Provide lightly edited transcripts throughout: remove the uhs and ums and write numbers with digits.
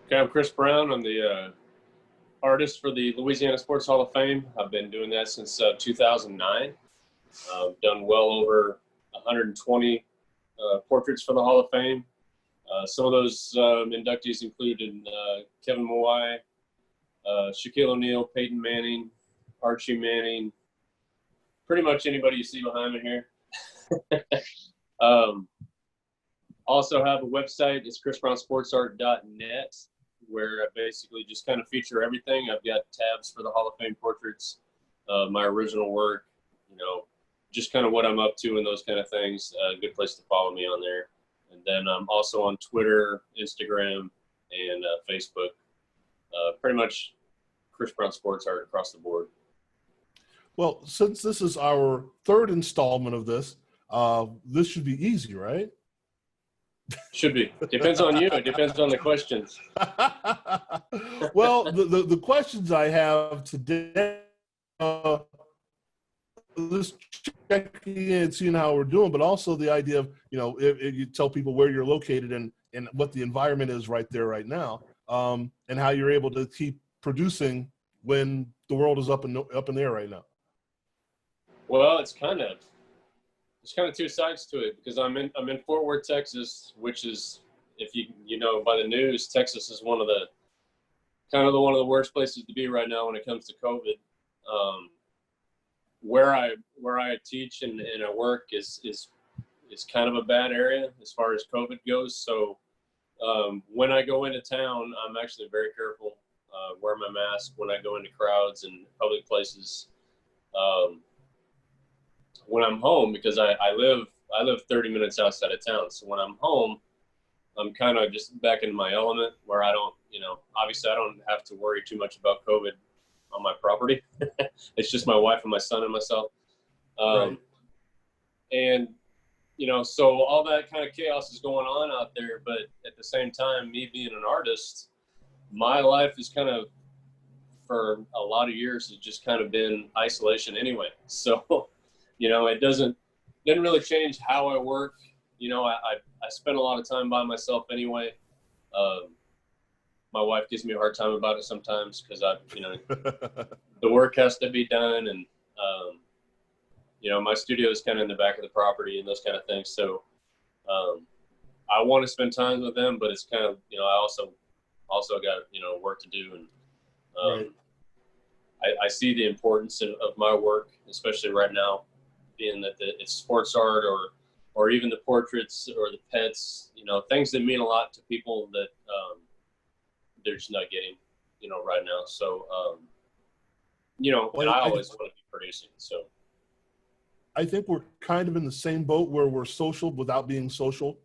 Okay, I'm Chris Brown. I'm the artist for the Louisiana Sports Hall of Fame. I've been doing that since 2009. Done well over 120 portraits for the Hall of Fame. Some of those inductees included Kevin Mawai, Shaquille O'Neal, Peyton Manning, Archie Manning, pretty much anybody you see behind me here. Also have a website. It's chrisbrownsportsart.net, where I basically just kind of feature everything. I've got tabs for the Hall of Fame portraits, my original work, just kind of what I'm up to and those kind of things. A good place to follow me on there. And then I'm also on Twitter, Instagram, and Facebook. Pretty much Chris Brown Sports Art across the board. Well, since this is our third installment of this should be easy, right? Should be. Depends on you. It depends on the questions. Well, the questions I have today, just checking in and seeing how we're doing, but also the idea of, if you tell people where you're located and what the environment is right there right now, and how you're able to keep producing when the world is up in the air right now. Well, it's kind of two sides to it, because I'm in Fort Worth, Texas, which is, if you know by the news, Texas is one of the worst places to be right now when it comes to COVID. Where I teach and I work is kind of a bad area as far as COVID goes. So when I go into town, I'm actually very careful. Wear my mask when I go into crowds and public places. When I'm home, because I live 30 minutes outside of town. So when I'm home, I'm kind of just back in my element, where I don't, obviously I don't have to worry too much about COVID on my property. It's just my wife and my son and myself. Right. And, so all that kind of chaos is going on out there. But at the same time, me being an artist, my life is kind of, for a lot of years, has just kind of been isolation anyway. So, it didn't really change how I work. I spend a lot of time by myself anyway. My wife gives me a hard time about it sometimes, because the work has to be done, and my studio is kind of in the back of the property and those kind of things. So I want to spend time with them, but it's kind of, I also got work to do, and right. I see the importance of my work, especially right now, being that it's sports art or even the portraits or the pets, things that mean a lot to people that they're just not getting, right now. So, and I always want to be producing. So I think we're kind of in the same boat, where we're social without being social.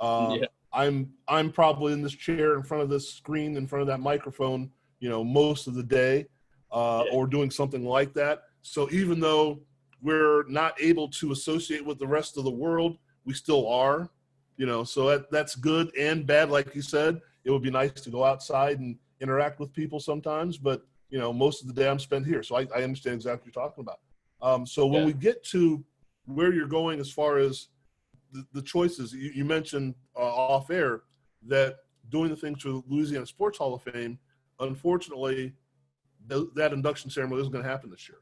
Yeah. I'm probably in this chair in front of this screen, in front of that microphone, most of the day, or doing something like that. So even though we're not able to associate with the rest of the world, we still are, so that's good and bad. Like you said, it would be nice to go outside and interact with people sometimes, but most of the day I'm spent here. So I understand exactly what you're talking about. So when we get to where you're going, as far as the choices, you mentioned off air that doing the things for the Louisiana Sports Hall of Fame, unfortunately, that induction ceremony isn't going to happen this year.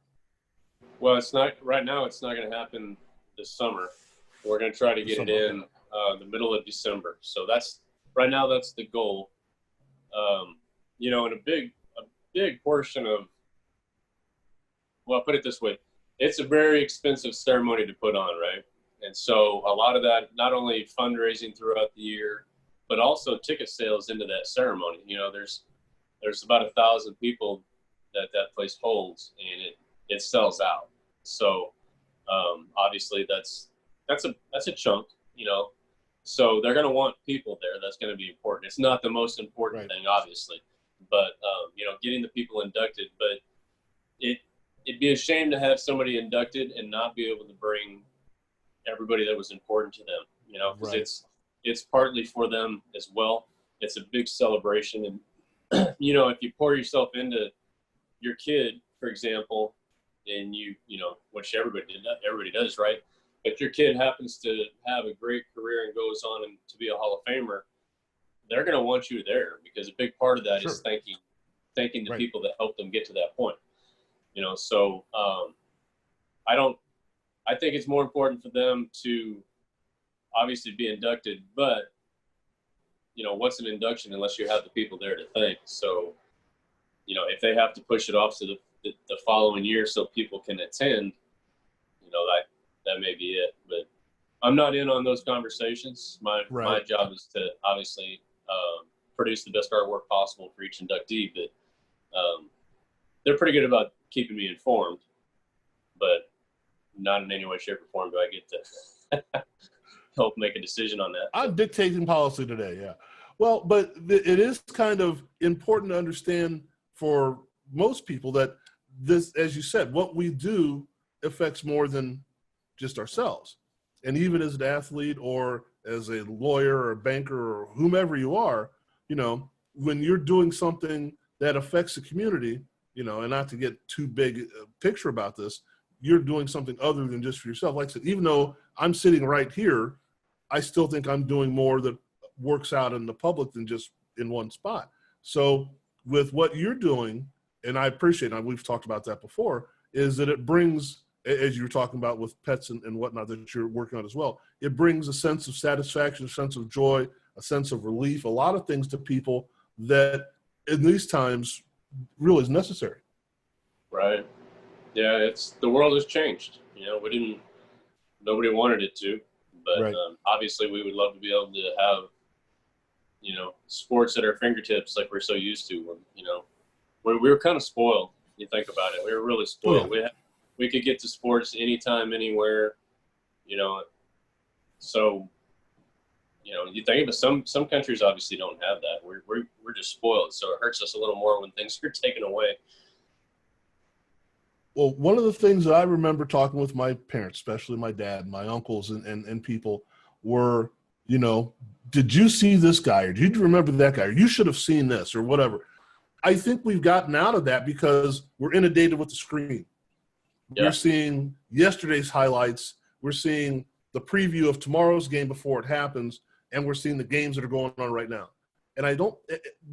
Well, it's not right now. It's not going to happen this summer. We're going to try to get it in the middle of December. So that's the goal. And a big portion of, well, put it this way, it's a very expensive ceremony to put on, right? And so a lot of that, not only fundraising throughout the year, but also ticket sales into that ceremony. There's about 1,000 people that place holds, and it sells out. So obviously that's a chunk, so they're going to want people there. That's going to be important. It's not the most important thing, obviously, but getting the people inducted. But it'd be a shame to have somebody inducted and not be able to bring everybody that was important to them, because it's partly for them as well. It's a big celebration. And if you pour yourself into your kid, for example, and which everybody does, right? If your kid happens to have a great career and goes on and to be a Hall of Famer, they're going to want you there, because a big part of that Sure. is thanking the Right. people that helped them get to that point. So I think it's more important for them to obviously be inducted, but what's an induction unless you have the people there to thank? So, if they have to push it off to the following year so people can attend, that may be it. But I'm not in on those conversations. My job is to obviously produce the best artwork possible for each inductee, but they're pretty good about keeping me informed, but not in any way, shape, or form do I get to help make a decision on that. I'm dictating policy today, yeah. Well, but it is kind of important to understand for most people that this, as you said, what we do affects more than just ourselves. And even as an athlete or as a lawyer or a banker or whomever you are, when you're doing something that affects the community, and not to get too big a picture about this, you're doing something other than just for yourself. Like I said, even though I'm sitting right here, I still think I'm doing more that works out in the public than just in one spot. So with what you're doing, and I appreciate it, we've talked about that before, is that it brings, as you were talking about with pets and whatnot that you're working on as well, it brings a sense of satisfaction, a sense of joy, a sense of relief, a lot of things to people that in these times really is necessary. Right. Yeah, the world has changed. Nobody wanted it to, but Right. Obviously we would love to be able to have, sports at our fingertips like we're so used to. We were kind of spoiled. You think about it, we were really spoiled. Oh, yeah. We could get to sports anytime, anywhere. So you think of it, some countries obviously don't have that. We're just spoiled, so it hurts us a little more when things are taken away. Well, one of the things that I remember talking with my parents, especially my dad, my uncles and people were, did you see this guy, or did you remember that guy, or you should have seen this, or whatever. I think we've gotten out of that because we're inundated with the screen. Yeah. We're seeing yesterday's highlights. We're seeing the preview of tomorrow's game before it happens, and we're seeing the games that are going on right now. And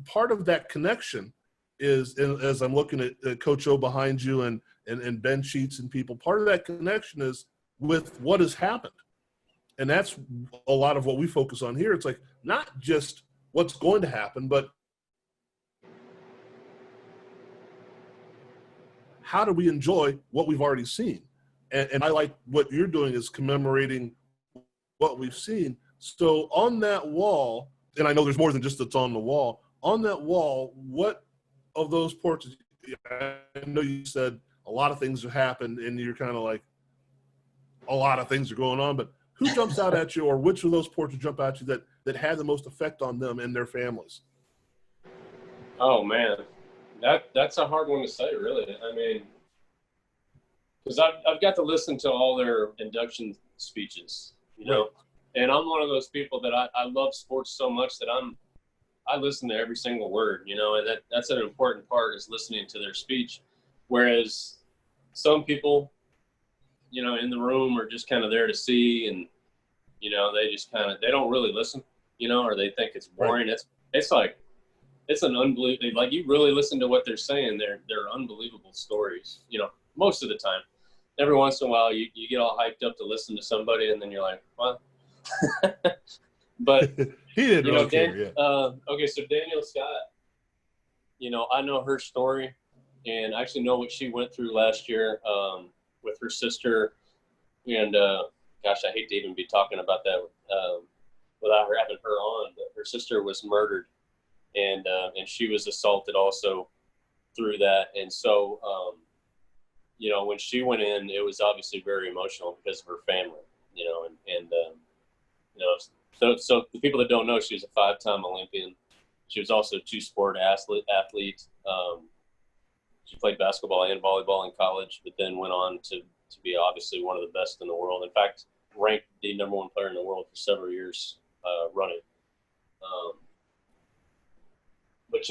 part of that connection is, as I'm looking at Coach O behind you and Ben Sheets and people, part of that connection is with what has happened. And that's a lot of what we focus on here. It's like not just what's going to happen, but how do we enjoy what we've already seen? And I like what you're doing is commemorating what we've seen. So on that wall, and I know there's more than just that's on the wall, on that wall, what of those portraits, I know you said a lot of things have happened and you're kind of like, a lot of things are going on, but who jumps out at you, or which of those portraits jump at you that had the most effect on them and their families? Oh man, that's a hard one to say, really. I mean, because I've got to listen to all their induction speeches, Right. And I'm one of those people that I love sports so much that I listen to every single word, and that's an important part, is listening to their speech. Whereas some people, in the room are just kind of there to see, and, they just they don't really listen, or they think it's boring. Right. It's an unbelievable, like, you really listen to what they're saying. They're unbelievable stories, most of the time. Every once in a while you get all hyped up to listen to somebody, and then you're like, well, but he didn't really care. Yeah. Okay. So Danielle Scott, I know her story, and I actually know what she went through last year, with her sister. And, gosh, I hate to even be talking about that, without her having her on, but her sister was murdered, and she was assaulted also through that. And so, when she went in, it was obviously very emotional because of her family, so the people that don't know, she was a 5-time Olympian. She was also a 2-sport athlete. She played basketball and volleyball in college, but then went on to be obviously one of the best in the world. In fact, ranked the #1 player in the world for several years running. But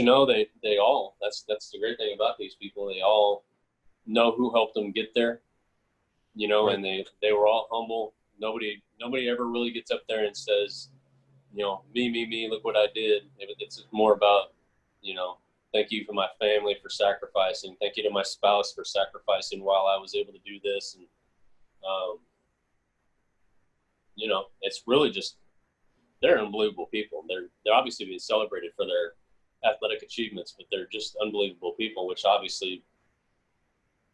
they all, that's the great thing about these people. They all know who helped them get there, Right. and they were all humble. Nobody ever really gets up there and says me, look what I did. It's more about, thank you for my family for sacrificing. Thank you to my spouse for sacrificing while I was able to do this. And, it's really just, they're unbelievable people. They're obviously being celebrated for their athletic achievements, but they're just unbelievable people, which obviously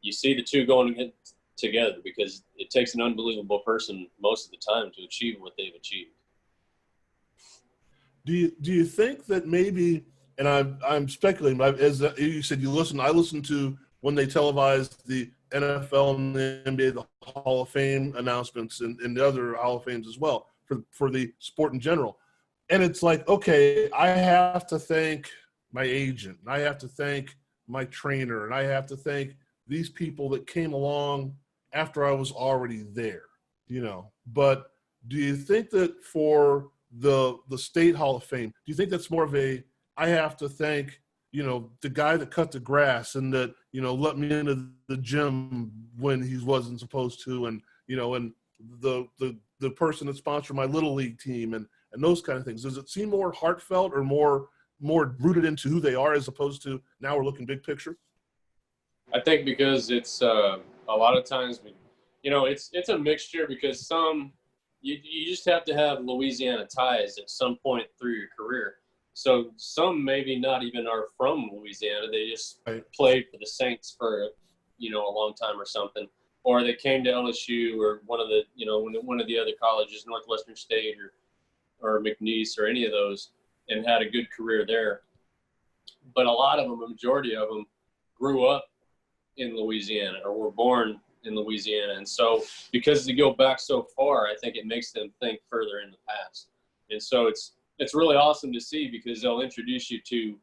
you see the two going together, because it takes an unbelievable person most of the time to achieve what they've achieved. Do you think that maybe, and I'm speculating, as you said, I listened to when they televised the NFL and the NBA, the Hall of Fame announcements, and the other Hall of Fames as well for the sport in general. And it's like, okay, I have to thank my agent, and I have to thank my trainer, and I have to thank these people that came along after I was already there, But do you think that for the State Hall of Fame, do you think that's more of I have to thank, the guy that cut the grass and that, let me into the gym when he wasn't supposed to, and, and the person that sponsored my little league team and those kind of things? Does it seem more heartfelt or more rooted into who they are, as opposed to now we're looking big picture? I think because it's a lot of times, it's a mixture, because you just have to have Louisiana ties at some point through your career. So some maybe not even are from Louisiana. They just played for the Saints for, a long time or something. Or they came to LSU or one of the other colleges, Northwestern State or McNeese or any of those, and had a good career there. But a lot of them, a majority of them, grew up in Louisiana or were born in Louisiana. And so because they go back so far, I think it makes them think further in the past. And so it's really awesome to see, because they'll introduce you to,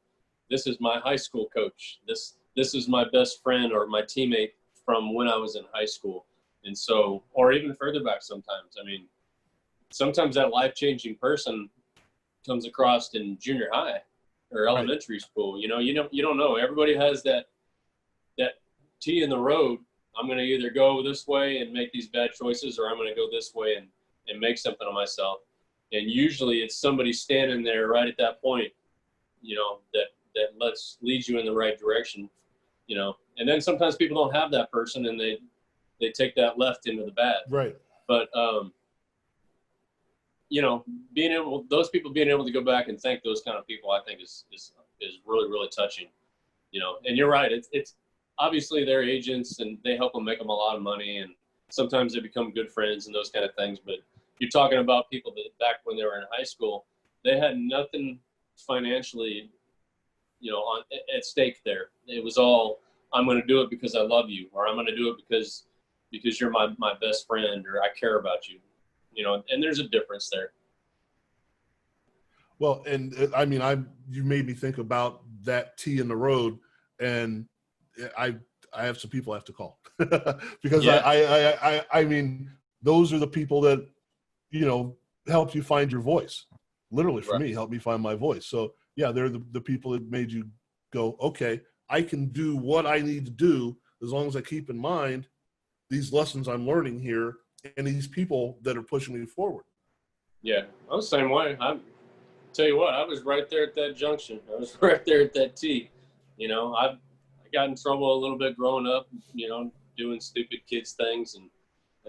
this is my high school coach. This is my best friend or my teammate from when I was in high school. And so, or even further back sometimes. I mean, sometimes that life-changing person comes across in junior high or elementary school. You don't know. Everybody has that T in the road. I'm going to either go this way and make these bad choices, or I'm going to go this way and make something of myself. And usually it's somebody standing there right at that point, that leads you in the right direction, and then sometimes people don't have that person, and they take that left into the bad. Right. But, those people being able to go back and thank those kind of people, I think is really, really touching, and you're right. It's obviously they're agents and they help them make them a lot of money, and sometimes they become good friends and those kind of things. But you're talking about people that back when they were in high school, they had nothing financially, at stake there. It was all, I'm going to do it because I love you, or I'm going to do it because you're my best friend, or I care about you, and there's a difference there. Well, and I mean, you made me think about that T in the road, and I have some people I have to call because I mean, those are the people that, help you find your voice. Literally for me, help me find my voice. So yeah, they're the people that made you go, okay, I can do what I need to do as long as I keep in mind these lessons I'm learning here and these people that are pushing me forward. Yeah, I was the same way. I tell you what, I was right there at that junction. I was right there at that T. I got in trouble a little bit growing up, doing stupid kids things and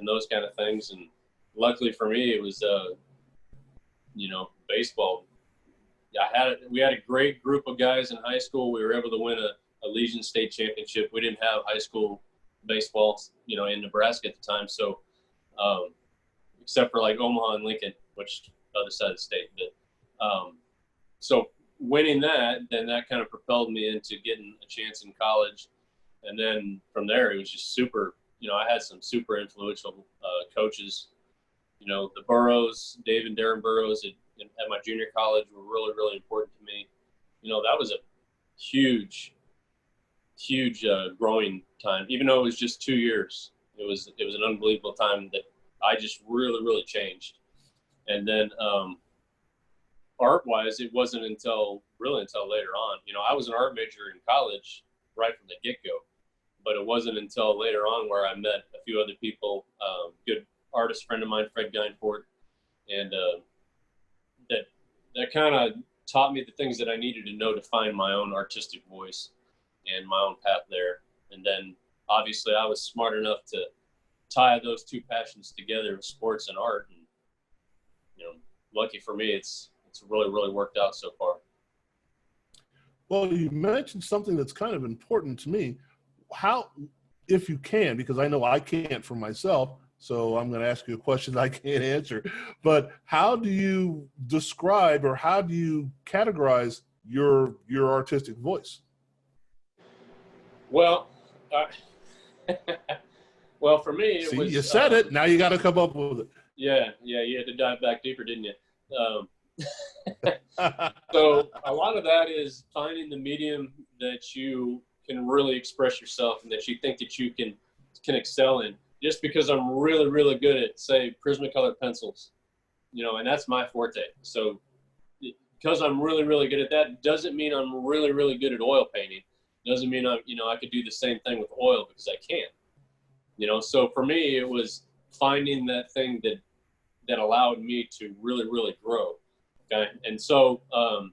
those kind of things. And luckily for me, it was, baseball. We had a great group of guys in high school. We were able to win a Legion State championship. We didn't have high school baseball, in Nebraska at the time. So, except for like Omaha and Lincoln, which other side of the state. But, so winning that, then that kind of propelled me into getting a chance in college. And then from there, it was just super, I had some super influential coaches. The Burrows, Dave and Darren Burrows at my junior college were really, really important to me. That was a huge growing time, even though it was just 2 years. It was an unbelievable time that I just really, really changed. And then art-wise, it wasn't until later on. I was an art major in college right from the get-go, but it wasn't until later on where I met a few other people, good artist friend of mine, Fred Geinfort, and that that kind of taught me the things that I needed to know to find my own artistic voice and my own path there. And then obviously I was smart enough to tie those two passions together with sports and art. And, you know, lucky for me, it's really, really worked out so far. Well, you mentioned something that's kind of important to me. How, if you can, because I know I can't for myself, so I'm going to ask you a question I can't answer, but how do you describe or how do you categorize your artistic voice? Well, well, for me, it See, was. you said it. Now you got to come up with it. Yeah, you had to dive back deeper, didn't you? So a lot of that is finding the medium that you can really express yourself and that you think that you can excel in. Just because I'm really, really good at, say, Prismacolor pencils, you know, and that's my forte. So because I'm really, really good at that doesn't mean I'm really, really good at oil painting. Doesn't mean I could do the same thing with oil, because I can't. You know, so for me, it was finding that thing that allowed me to really, really grow. Okay. And so,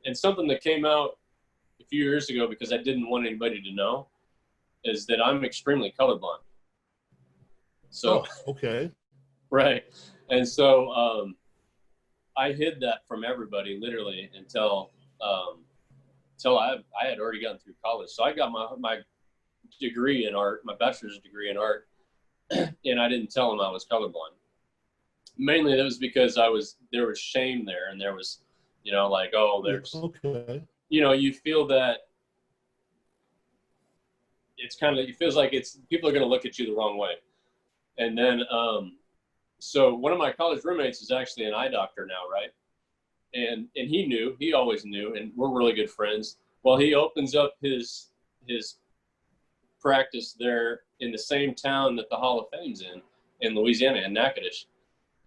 and something that came out a few years ago, because I didn't want anybody to know, is that I'm extremely colorblind. So, okay. Right. And so, I hid that from everybody literally until I had already gotten through college. So I got my degree in art, my bachelor's degree in art, and I didn't tell them I was colorblind. Mainly that was because there was shame there, and there was, you know, like, oh, there's, okay. You know, you feel that it feels like people are going to look at you the wrong way. And then, so one of my college roommates is actually an eye doctor now, right? And he always knew, and we're really good friends. Well, he opens up his practice there in the same town that the Hall of Fame's in Louisiana, in Natchitoches.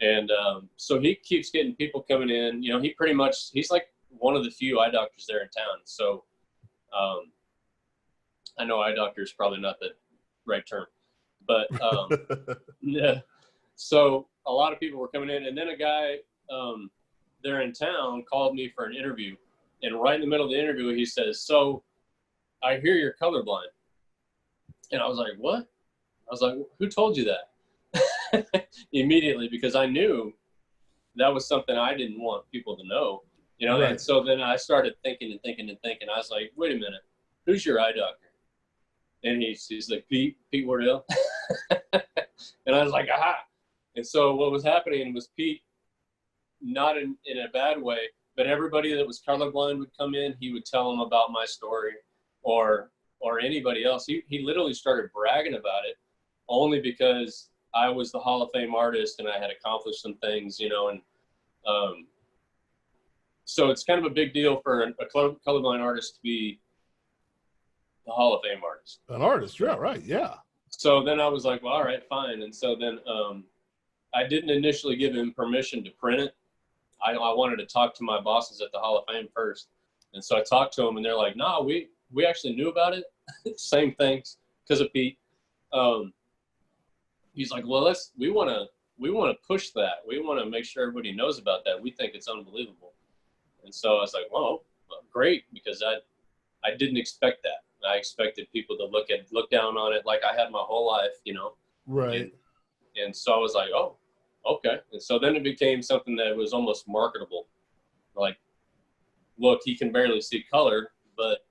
And so he keeps getting people coming in. You know, he's like one of the few eye doctors there in town. So I know eye doctor is probably not the right term, but yeah. So a lot of people were coming in, and then a guy there in town called me for an interview. And right in the middle of the interview, he says, "So I hear you're colorblind." And I was like, "What?" I was like, "Who told you that?" Immediately, because I knew that was something I didn't want people to know, you know. Right. And so then I started thinking. I was like, "Wait a minute, who's your eye doctor?" And he's like, Pete Wardell. And I was like, aha. And so what was happening was Pete, not in a bad way, but everybody that was colorblind would come in, he would tell them about my story, or anybody else. He literally started bragging about it, only because I was the Hall of Fame artist and I had accomplished some things, you know. And so it's kind of a big deal for a colorblind artist to be the Hall of Fame artist. An artist, yeah, right, yeah. So then I was like, well, all right, fine. And so then I didn't initially give him permission to print it. I wanted to talk to my bosses at the Hall of Fame first. And so I talked to them, and they're like, no, we actually knew about it. Same things, because of Pete. He's like, well, we want to push that. We want to make sure everybody knows about that. We think it's unbelievable. And so I was like, well, great, because I didn't expect that. I expected people to look down on it like I had my whole life, you know. Right. And so I was like, oh, okay. And so then it became something that was almost marketable. Like, look, he can barely see color, but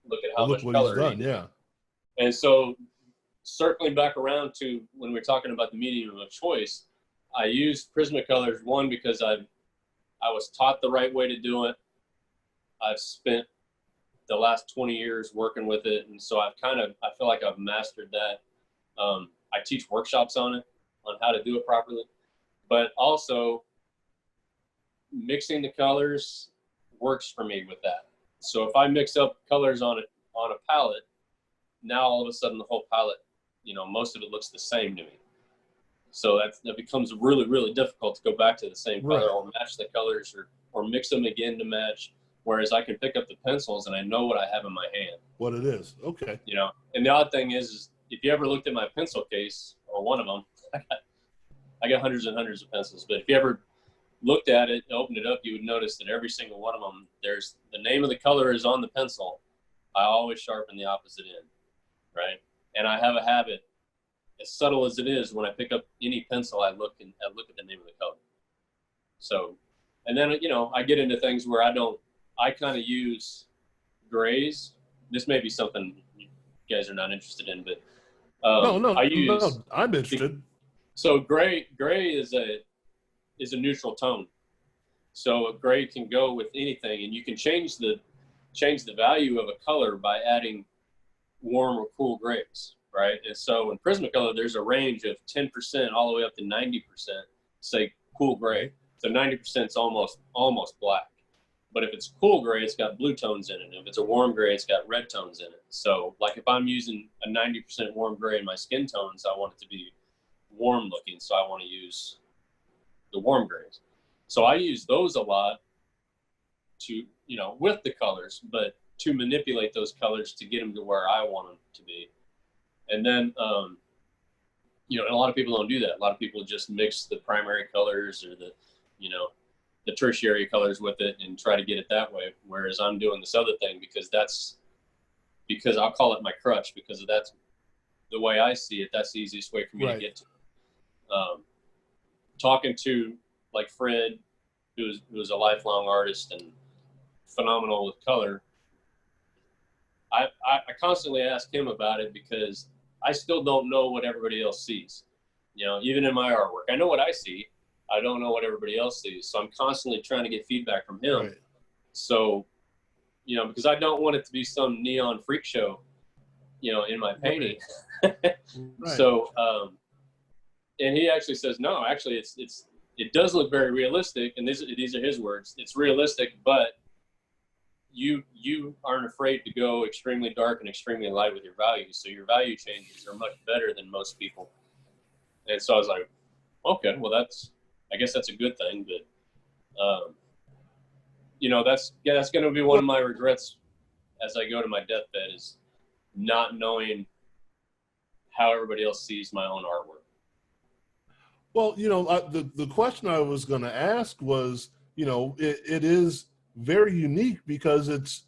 look at how much color he's done, yeah. And so circling back around to when we're talking about the medium of choice, I used Prismacolors, one, because I was taught the right way to do it. I've spent the last 20 years working with it, and so I feel like I've mastered that. I teach workshops on it, on how to do it properly, but also mixing the colors works for me with that. So if I mix up colors on a palette, now all of a sudden the whole palette, you know, most of it looks the same to me. So that becomes really, really difficult to go back to the same color, or match the colors, or mix them again to match. Whereas I can pick up the pencils and I know what I have in my hand. What it is. Okay. You know, and the odd thing is if you ever looked at my pencil case, or one of them, I got hundreds and hundreds of pencils, but if you ever looked at it, opened it up, you would notice that every single one of them, there's the name of the color is on the pencil. I always sharpen the opposite end, right? And I have a habit, as subtle as it is, when I pick up any pencil, I look at the name of the color. So, and then, you know, I get into things where I kind of use grays. This may be something you guys are not interested in, but no, no, I'm interested. So gray is a neutral tone. So a gray can go with anything, and you can change the value of a color by adding warm or cool grays, right? And so in Prismacolor, there's a range of 10% all the way up to 90%, say cool gray. So 90% is almost black. But if it's cool gray, it's got blue tones in it. If it's a warm gray, it's got red tones in it. So like if I'm using a 90% warm gray in my skin tones, I want it to be warm looking. So I want to use the warm grays. So I use those a lot to, you know, with the colors, but to manipulate those colors to get them to where I want them to be. And then, you know, and a lot of people don't do that. A lot of people just mix the primary colors or the, you know, the tertiary colors with it and try to get it that way. Whereas I'm doing this other thing because I'll call it my crutch, because that's the way I see it. That's the easiest way for me to get to it. Talking to like Fred, who's a lifelong artist and phenomenal with color. I constantly ask him about it because I still don't know what everybody else sees. You know, even in my artwork, I know what I see. I don't know what everybody else sees. So I'm constantly trying to get feedback from him. Right. So, you know, because I don't want it to be some neon freak show, you know, in my painting. Right. So, and he actually says, no, actually it does look very realistic. And these are his words. It's realistic, but you aren't afraid to go extremely dark and extremely light with your values. So your value changes are much better than most people. And so I was like, okay, well I guess that's a good thing, but you know, that's going to be one of my regrets as I go to my deathbed, is not knowing how everybody else sees my own artwork. Well, you know, the question I was going to ask was, you know, it is very unique because it's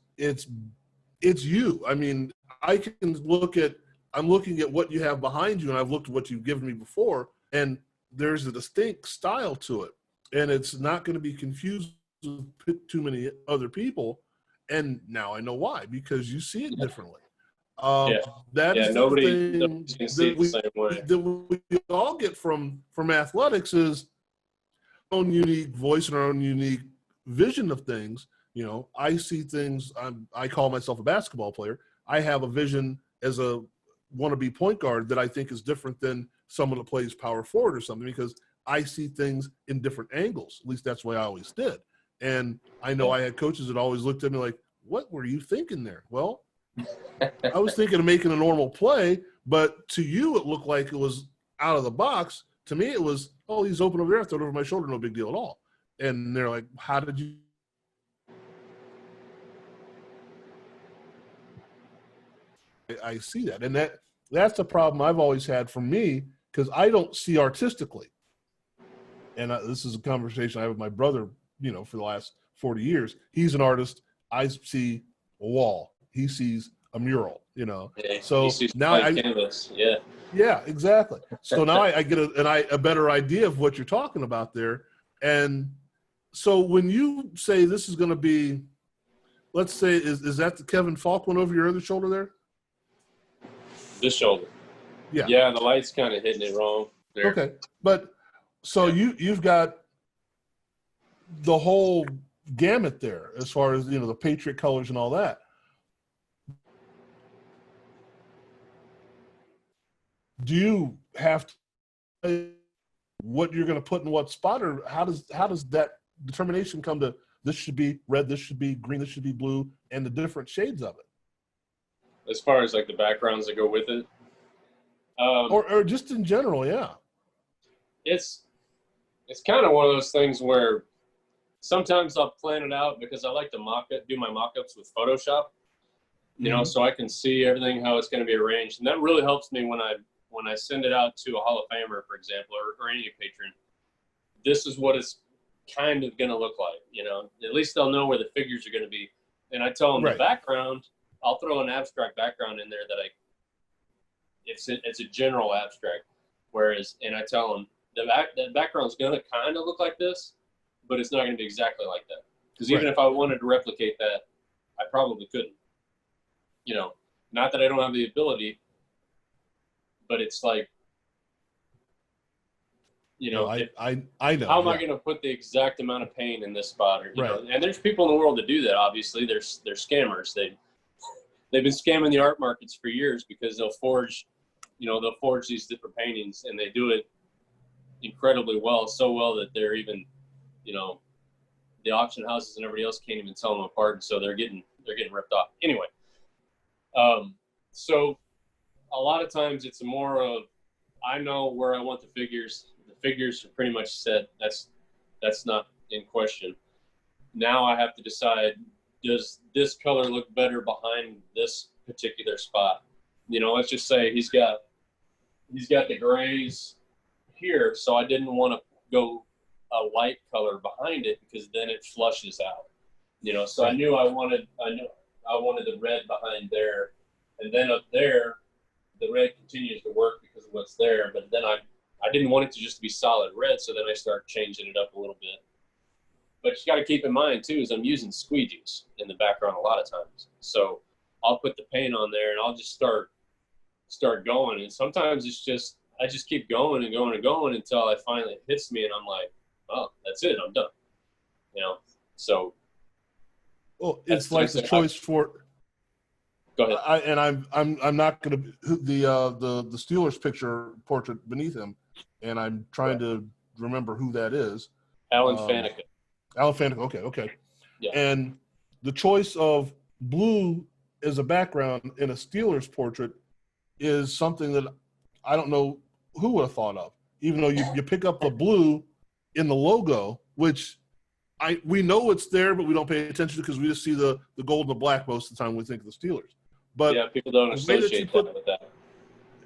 you. I mean, I'm looking at what you have behind you, and I've looked at what you've given me before, and there's a distinct style to it, and it's not going to be confused with too many other people. And now I know why, because you see it differently. That's nobody the can see it the same way. That we all get from athletics is our own unique voice and our own unique vision of things. You know, I see things. I call myself a basketball player. I have a vision as a wannabe point guard that I think is different than someone that plays power forward or something, because I see things in different angles. At least that's the way I always did. And I know I had coaches that always looked at me like, what were you thinking there? Well, I was thinking of making a normal play, but to you, it looked like it was out of the box. To me, it was, oh, he's open over there, throw it over my shoulder, no big deal at all. And they're like, how did you? I see that. And that's the problem I've always had for me, because I don't see artistically. And this is a conversation I have with my brother, you know, for the last 40 years. He's an artist. I see a wall. He sees a mural, you know. Yeah, so now canvas. Yeah, exactly. So now I get a better idea of what you're talking about there. And so when you say this is going to be, let's say, is that the Kevin Falk one over your other shoulder there? This shoulder. Yeah. Yeah, the light's kind of hitting it wrong there. Okay. But so you've got the whole gamut there as far as, you know, the Patriot colors and all that. Do you have to say what you're going to put in what spot, or how does that determination come to this should be red, this should be green, this should be blue, and the different shades of it? As far as like the backgrounds that go with it? Or just in general, yeah. It's kind of one of those things where sometimes I'll plan it out because I like to do my mock-ups with Photoshop, you know, so I can see everything, how it's going to be arranged. And that really helps me when I send it out to a Hall of Famer, for example, or any patron. This is what kind of going to look like, at least they'll know where the figures are going to be. And I tell them the background, I'll throw an abstract background in there it's a general abstract. And I tell them the background's going to kind of look like this, but it's not going to be exactly like that. Because even if I wanted to replicate that, I probably couldn't. Not that I don't have the ability, but it's like, I know. How am I going to put the exact amount of paint in this spot? And there's people in the world that do that. Obviously, they're scammers. They've been scamming the art markets for years because they'll forge these different paintings, and they do it incredibly well, so well that they're even, the auction houses and everybody else can't even tell them apart, and so they're getting ripped off. Anyway, so a lot of times it's more of, I know where I want the figures. The figures are pretty much set. That's not in question. Now I have to decide, does this color look better behind this particular spot? Let's just say he's got the grays here, so I didn't want to go a light color behind it because then it flushes out. So I knew I wanted the red behind there, and then up there the red continues to work because of what's there, but then I didn't want it to just be solid red, so then I start changing it up a little bit. But you got to keep in mind too is I'm using squeegees in the background a lot of times, so I'll put the paint on there and I'll just start going, and sometimes it's just I just keep going and going and going until it finally hits me and I'm like, oh, that's it, I'm done. So well, it's like the choice for. Go ahead. I'm not going to the Steelers portrait beneath him, and I'm trying to remember who that is. Alan Faneca. Alan Faneca. Okay. Yeah. And the choice of blue as a background in a Steelers portrait is something that I don't know who would have thought of. Even though you pick up the blue in the logo, which we know it's there, but we don't pay attention to because we just see the gold and the black most of the time when we think of the Steelers. But yeah, people don't associate that with that.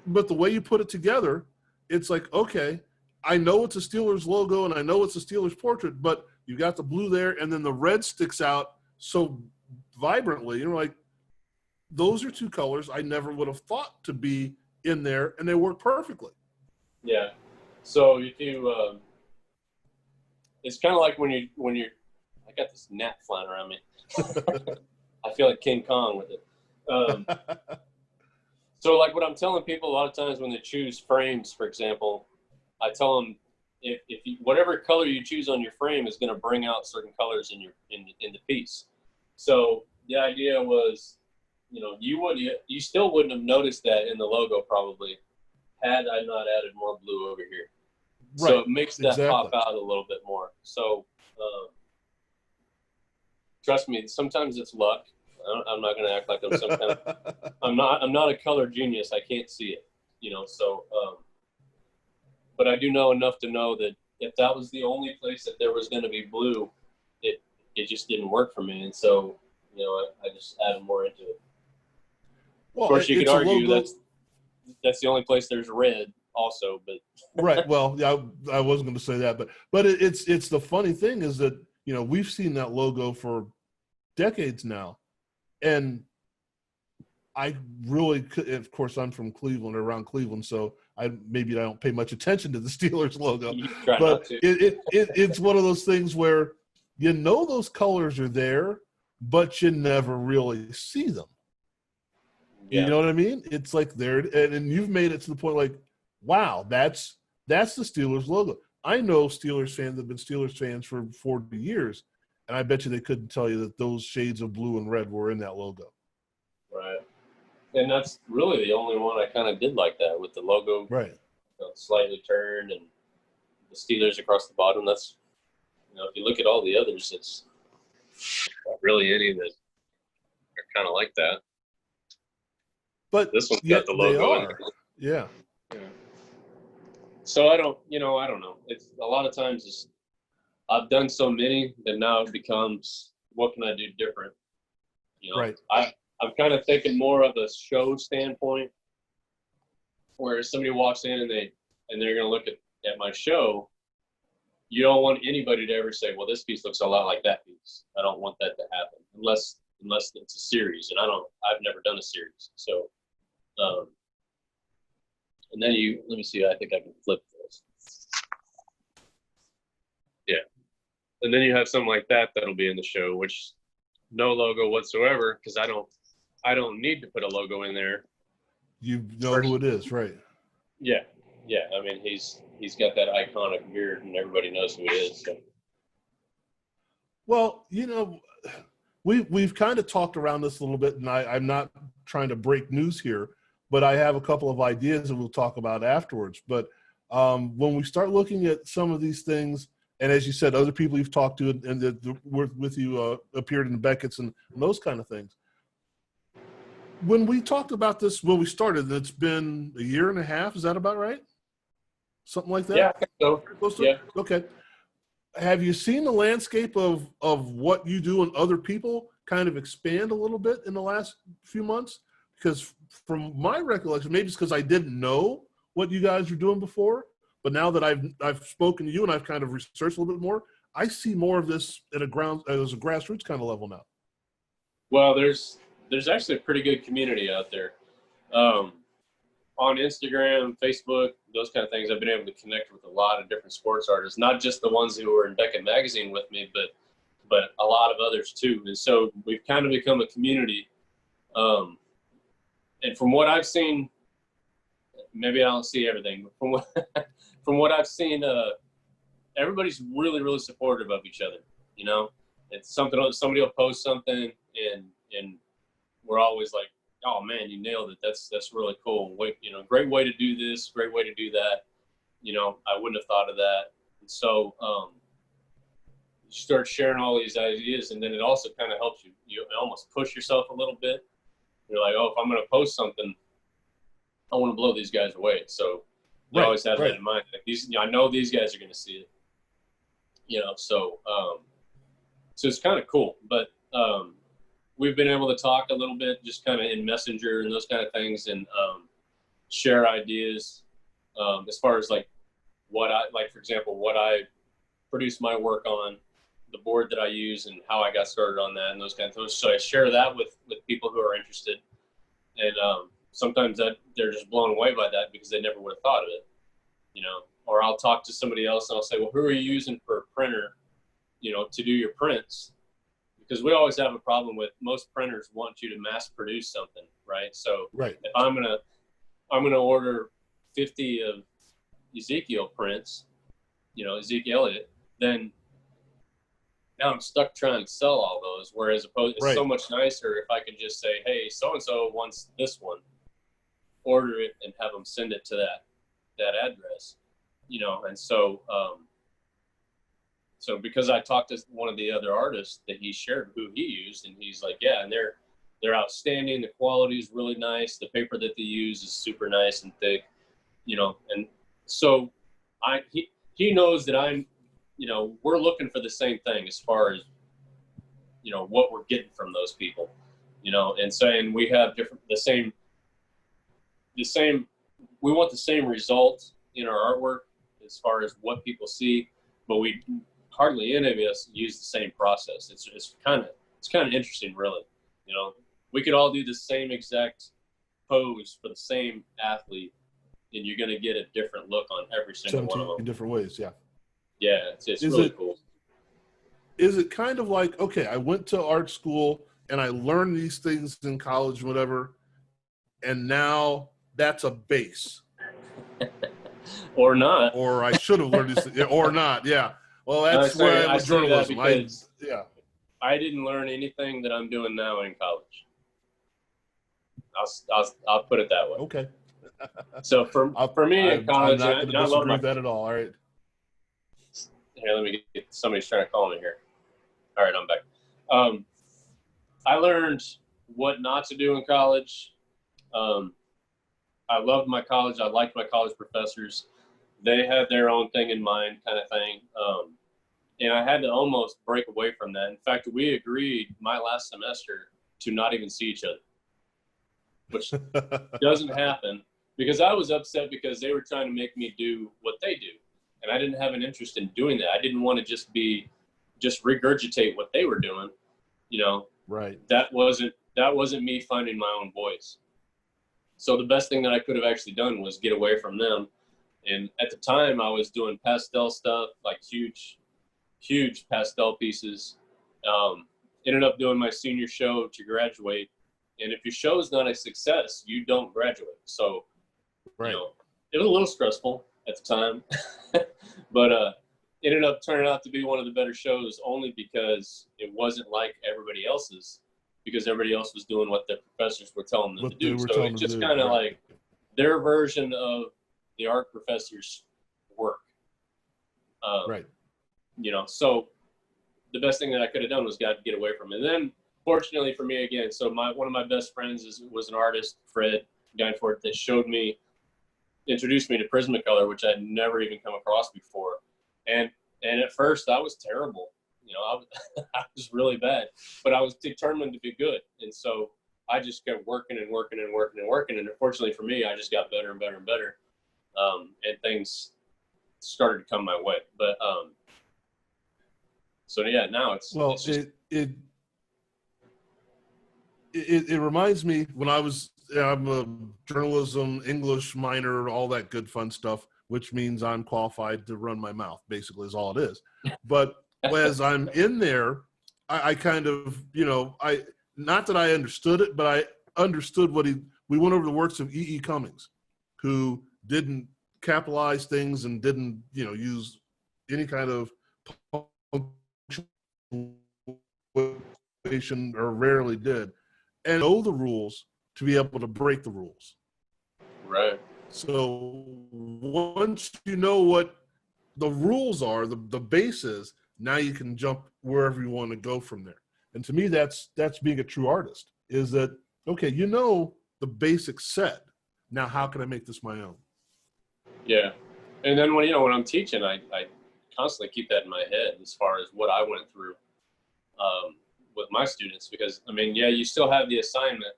But the way you put it together, it's like, okay, I know it's a Steelers logo and I know it's a Steelers portrait, but you got the blue there and then the red sticks out so vibrantly. You're like, those are two colors I never would have thought to be in there, and they work perfectly. Yeah. So if you, it's kind of like when you're, I got this gnat flying around me. I feel like King Kong with it. So like what I'm telling people a lot of times when they choose frames, for example, I tell them if you, whatever color you choose on your frame is going to bring out certain colors in the piece. So the idea was, you still wouldn't have noticed that in the logo probably had I not added more blue over here. Right. So it makes that pop out a little bit more. So trust me, sometimes it's luck. I'm not going to act like I'm some kind of, I'm not a color genius. I can't see it, so, but I do know enough to know that if that was the only place that there was going to be blue, it just didn't work for me. And so, I just added more into it. Well, of course, you could argue that's the only place there's red also, but. Right. Well, yeah, I wasn't going to say that, but it's the funny thing is that, we've seen that logo for decades now. And I really could, of course, I'm from Cleveland or around Cleveland, so I don't pay much attention to the Steelers logo. But it's one of those things where those colors are there, but you never really see them. Yeah. You know what I mean? It's like there, and you've made it to the point like, wow, that's the Steelers logo. I know Steelers fans that have been Steelers fans for 40 years. And I bet you they couldn't tell you that those shades of blue and red were in that logo. Right. And that's really the only one I kind of did like that, with the logo slightly turned and the Steelers across the bottom. That's, if you look at all the others, it's not really any that are kind of like that. But this one's got the logo in there. Yeah. So I don't know. It's a lot of times I've done so many that now it becomes, what can I do different? Right. I'm kind of thinking more of a show standpoint, where somebody walks in and they're going to look at my show, you don't want anybody to ever say, well, this piece looks a lot like that piece. I don't want that to happen unless it's a series. And I've never done a series. So, and then let me see, I think I can flip this. Yeah. And then you have something like that that'll be in the show, which no logo whatsoever, because I don't need to put a logo in there. You know who it is, right? Yeah. Yeah. I mean, he's got that iconic beard and everybody knows who he is. So. Well, we've kind of talked around this a little bit, and I'm not trying to break news here, but I have a couple of ideas that we'll talk about afterwards. But when we start looking at some of these things, and as you said, other people you've talked to and that were with you appeared in Beckett's and those kind of things. When we talked about this, when we started, it's been a year and a half. Is that about right? Something like that? Yeah, I think so. Yeah. Okay. Have you seen the landscape of what you do and other people kind of expand a little bit in the last few months? Because from my recollection, maybe it's because I didn't know what you guys were doing before, but now that I've spoken to you and I've kind of researched a little bit more, I see more of this at as a grassroots kind of level now. Well, there's actually a pretty good community out there. On Instagram, Facebook, those kind of things, I've been able to connect with a lot of different sports artists, not just the ones who were in Beckett Magazine with me, but a lot of others too. And so we've kind of become a community. And from what I've seen, maybe I don't see everything, but from what I've seen, everybody's really, really supportive of each other. It's something, somebody will post something and we're always like, oh man, you nailed it. That's really cool. Great way to do this, great way to do that. I wouldn't have thought of that. And so you start sharing all these ideas, and then it also kind of helps you almost push yourself a little bit. You're like, oh, if I'm going to post something, I want to blow these guys away. So you always have that in mind. Like I know these guys are going to see it. So it's kind of cool. But we've been able to talk a little bit just kind of in Messenger and those kind of things, and share ideas as far as like for example, what I produce my work on, the board that I use and how I got started on that and those kind of things. So I share that with people who are interested. And sometimes they're just blown away by that because they never would have thought of it, or I'll talk to somebody else and I'll say, well, who are you using for a printer, to do your prints? Because we always have a problem with most printers want you to mass produce something, right? So if I'm gonna order 50 of Ezekiel prints, Ezekiel Elliott, then now I'm stuck trying to sell all those. Whereas it's so much nicer if I can just say, hey, so and so wants this one, order it and have them send it to that address, And so so because I talked to one of the other artists that he shared who he used, and he's like, yeah, and they're outstanding. The quality is really nice. The paper that they use is super nice and thick, and so he knows that I'm, we're looking for the same thing as far as, what we're getting from those people, and saying we have the same, we want the same results in our artwork as far as what people see, but we hardly any of us use the same process. It's kind of interesting, really. We could all do the same exact pose for the same athlete, and you're going to get a different look on every single one of them. In different ways, yeah. Yeah, it's really cool. Is it kind of like, okay, I went to art school and I learned these things in college, whatever, and now that's a base? Or not. Or I should have learned these, or not, yeah. Well, that's where I was journalism. I didn't learn anything that I'm doing now in college. I'll put it that way. Okay. So for me in college, I'm not going to disagree with that at all. All right. Here, let me get somebody's trying to call me here. All right, I'm back. I learned what not to do in college. I loved my college. I liked my college professors. They had their own thing in mind, kind of thing. And I had to almost break away from that. In fact, we agreed my last semester to not even see each other, which doesn't happen, because I was upset because they were trying to make me do what they do. and I didn't have an interest in doing that. I didn't want to just regurgitate what they were doing, you know. Right. That wasn't me finding my own voice. So the best thing that I could have actually done was get away from them. And at the time, I was doing pastel stuff, like huge pastel pieces. Ended up doing my senior show to graduate. And if your show is not a success, you don't graduate. So, right. You know, it was a little stressful at the time, but ended up turning out to be one of the better shows only because it wasn't like everybody else's, because everybody else was doing what the professors were telling them to do. So it's just kind of like their version of the art professor's work. Right. You know, so the best thing that I could have done was get away from it. And then fortunately for me, again, so one of my best friends was an artist, Fred Guinefort, that introduced me to Prismacolor, which I'd never even come across before. And at first I was terrible. You know, I was really bad, but I was determined to be good. And so I just kept working and working and working and working. And unfortunately for me, I just got better and better and better. And things started to come my way. But so yeah, now it's just... it reminds me when I'm a journalism, English minor, all that good fun stuff, which means I'm qualified to run my mouth, basically is all it is. But as I'm in there, I kind of, you know, not that I understood it, but I understood we went over the works of E.E. Cummings, who didn't capitalize things and didn't, you know, use any kind of punctuation, or rarely did, and know the rules to be able to break the rules. Right. So once you know what the rules are, the base is, now you can jump wherever you want to go from there. And to me, that's being a true artist, is that, okay, you know the basic set. Now, how can I make this my own? Yeah. And then when I'm teaching, I constantly keep that in my head as far as what I went through with my students, because I mean, yeah, you still have the assignment,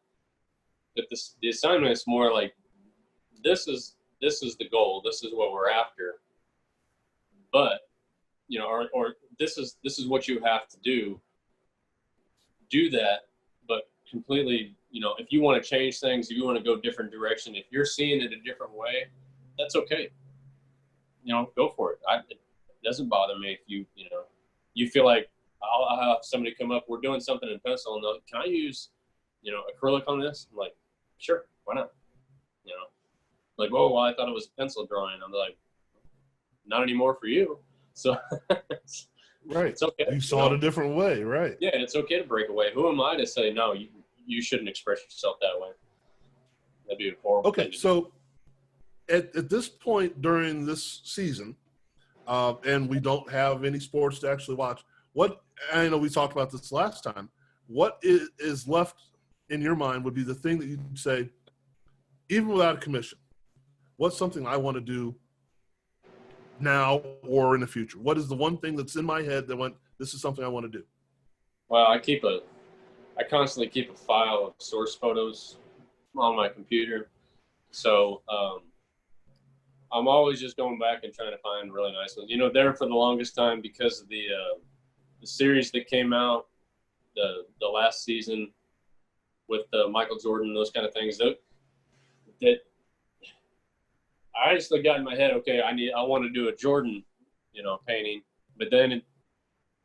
but the assignment is more like, this is the goal, this is what we're after, but you know, or this is what you have to do that, but completely, you know, if you want to change things, if you want to go different direction, if you're seeing it a different way, that's okay. You know, go for it. It doesn't bother me if you feel like, I'll have somebody come up, we're doing something in pencil, and they're like, can I use, you know, acrylic on this? I'm like, sure, why not? You know, like, oh, well, I thought it was a pencil drawing. I'm like, not anymore for you. So right, it's okay. You saw it a different way, right? Yeah, it's okay to break away. Who am I to say no? You shouldn't express yourself that way. That'd be a horrible. Okay, so at this point during this season, and we don't have any sports to actually watch. I know we talked about this last time. What is left in your mind would be the thing that you'd say, even without a commission, what's something I want to do now or in the future? What is the one thing that's in my head that this is something I want to do? Well, I constantly keep a file of source photos on my computer. So I'm always just going back and trying to find really nice ones. You know, there for the longest time, because of the series that came out, the last season with Michael Jordan, those kind of things, that I just got in my head, okay, I want to do a Jordan, you know, painting. But then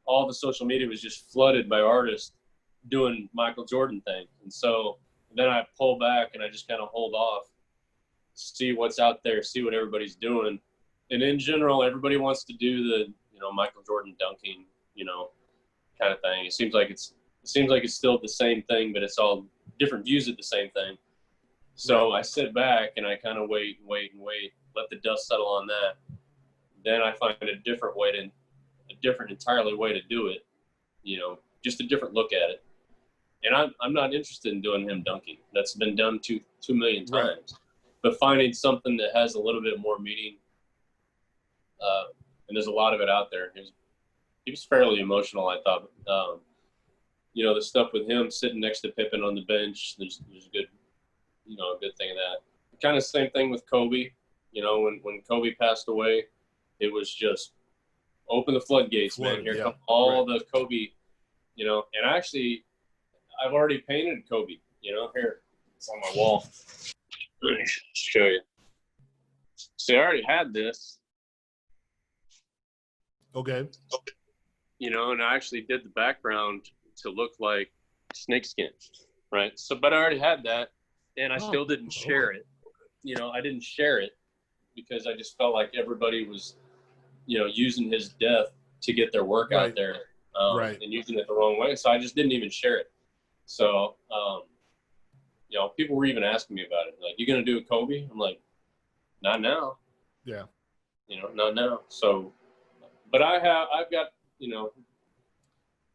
all the social media was just flooded by artists doing Michael Jordan things. And so then I pull back and I just kind of hold off, see what's out there, see what everybody's doing. And in general, everybody wants to do the, you know, Michael Jordan dunking, you know, kind of thing. It seems like it's still the same thing, but it's all different views of the same thing. So I sit back and I kind of wait, let the dust settle on that. Then I find a different entirely way to do it, you know, just a different look at it. And I'm not interested in doing him dunking. That's been done 2 million times. Right. But finding something that has a little bit more meaning, and there's a lot of it out there. He was fairly emotional, I thought. You know, the stuff with him sitting next to Pippen on the bench, there's a good, a good thing of that. Kind of same thing with Kobe. You know, when Kobe passed away, it was just open the floodgates, man. Here come all the Kobe, you know. And actually, I've already painted Kobe, you know. Here, it's on my wall. Let me show you. See, I already had this. Okay. You know, and I actually did the background to look like snakeskin, right? So, but I already had that, and I still didn't share it. You know, I didn't share it because I just felt like everybody was, you know, using his death to get their work out there, and using it the wrong way. So I just didn't even share it. So, you know, people were even asking me about it. Like, you gonna do a Kobe? I'm like, not now. Yeah. You know, not now. So, but I've got, you know,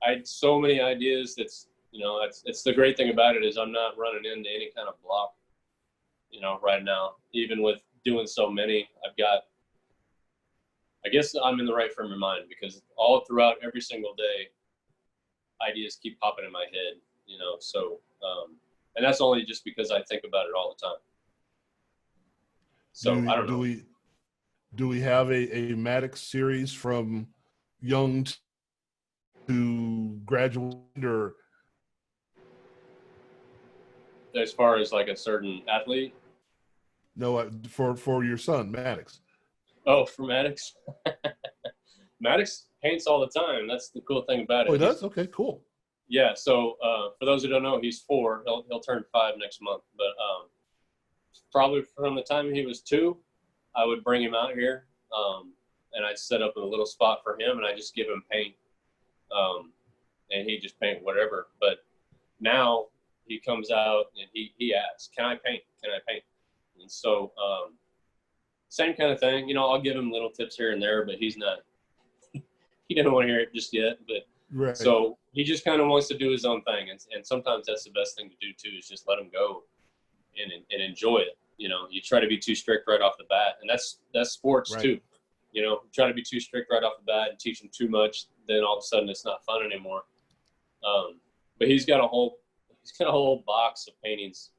I had so many ideas. That's, you know, it's the great thing about it is I'm not running into any kind of block, you know, right now. Even with doing so many, I guess I'm in the right frame of mind because all throughout every single day, ideas keep popping in my head, you know. So, and that's only just because I think about it all the time. So I don't know. Do we have a Maddux series from young to graduate, or As far as like a certain athlete? No, for your son, Maddux. Oh, for Maddux? Maddux paints all the time. That's the cool thing about it. Oh, he does? Okay, cool. Yeah, so for those who don't know, he's 4. He'll turn 5 next month. But probably from the time he was 2, I would bring him out here, and I'd set up a little spot for him, and I just give him paint, and he just paint whatever. But now he comes out and he asks, "Can I paint? Can I paint?" And so same kind of thing. You know, I'll give him little tips here and there, but he's not. He didn't want to hear it just yet. But so he just kind of wants to do his own thing, and sometimes that's the best thing to do too, is just let him go and enjoy it. You know, you try to be too strict right off the bat, and that's sports too. You know, try to be too strict right off the bat and teach him too much, then all of a sudden it's not fun anymore. But he's got a whole box of paintings.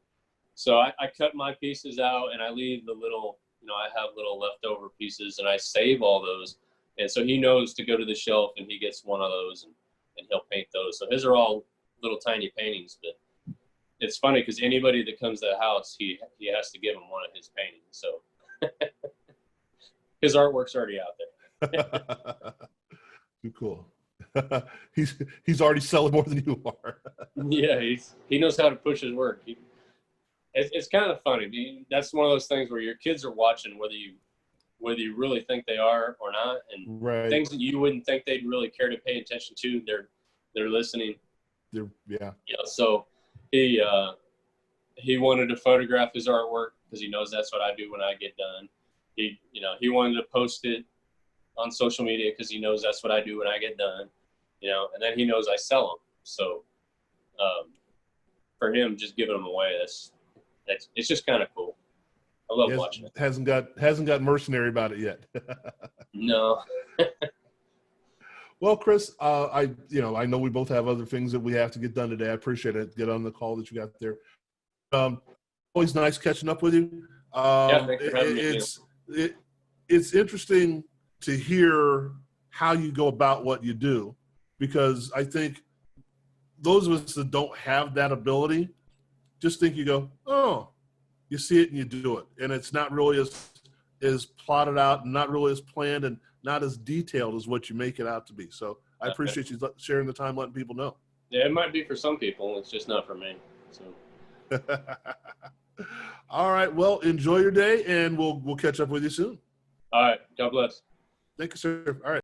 So I cut my pieces out and I leave the little, you know, I have little leftover pieces and I save all those. And so he knows to go to the shelf and he gets one of those and he'll paint those. So his are all little tiny paintings, but it's funny because anybody that comes to the house, he has to give him one of his paintings. So his artwork's already out there. Too cool. He's already selling more than you are. Yeah, he knows how to push his work. It's kind of funny. That's one of those things where your kids are watching whether you really think they are or not, and things that you wouldn't think they'd really care to pay attention to, they're listening. Yeah. You know, so he wanted to photograph his artwork because he knows that's what I do when I get done. He wanted to post it on social media because he knows that's what I do when I get done. You know, and then he knows I sell them. So for him, just giving them away, it's just kind of cool. I love watching it. Hasn't got mercenary about it yet. No. Well, Chris, I know we both have other things that we have to get done today. I appreciate it. Get on the call that you got there. Always nice catching up with you. Yeah, thanks for having me. It's interesting to hear how you go about what you do, because I think those of us that don't have that ability just think you go, oh, you see it and you do it. And it's not really as plotted out and not really as planned and not as detailed as what you make it out to be. So I appreciate you sharing the time, letting people know. Yeah, it might be for some people. It's just not for me. So. All right. Well, enjoy your day, and we'll catch up with you soon. All right. God bless. Thank you, sir. All right.